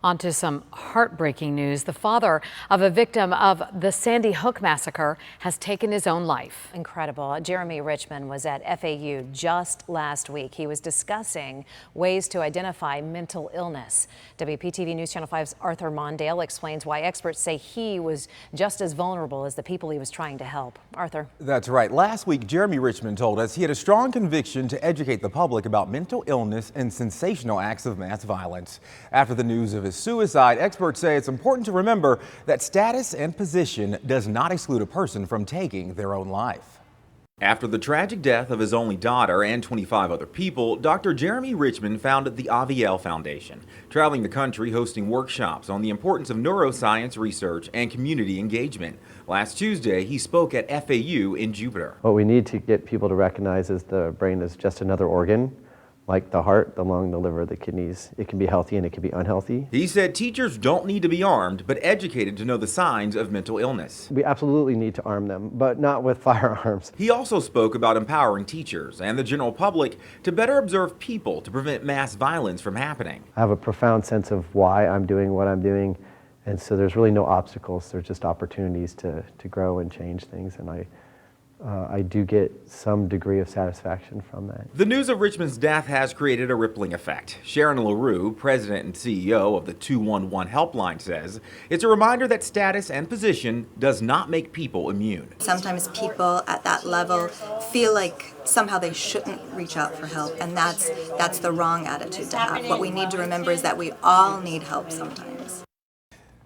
On to some heartbreaking news. The father of a victim of the Sandy Hook massacre has taken his own life. Incredible. Jeremy Richmond was at FAU just last week. He was discussing ways to identify mental illness. WPTV News Channel 5's Arthur Mondale explains why experts say he was just as vulnerable as the people he was trying to help. Arthur. That's right. Last week, Jeremy Richmond told us he had a strong conviction to educate the public about mental illness and sensational acts of mass violence. After the news of his suicide, experts say it's important to remember that status and position does not exclude a person from taking their own life. After the tragic death of his only daughter and 25 other people, Dr. Jeremy Richmond founded the Aviel Foundation, traveling the country hosting workshops on the importance of neuroscience research and community engagement. Last Tuesday, he spoke at FAU in Jupiter. What we need to get people to recognize is the brain is just another organ, like the heart, the lung, the liver, the kidneys. It can be healthy and it can be unhealthy. He said teachers don't need to be armed, but educated to know the signs of mental illness. We absolutely need to arm them, but not with firearms. He also spoke about empowering teachers and the general public to better observe people to prevent mass violence from happening. I have a profound sense of why I'm doing what I'm doing, and so there's really no obstacles. There's just opportunities to grow and change things, and I do get some degree of satisfaction from that. The news of Richmond's death has created a rippling effect. Sharon LaRue, president and CEO of the 211 helpline, says it's a reminder that status and position does not make people immune. Sometimes people at that level feel like somehow they shouldn't reach out for help, and that's the wrong attitude to have. What we need to remember is that we all need help sometimes.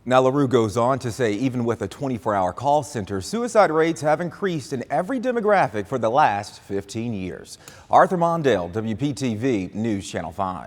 Now, LaRue goes on to say even with a 24-hour call center, suicide rates have increased in every demographic for the last 15 years. Arthur Mondale, WPTV News Channel 5.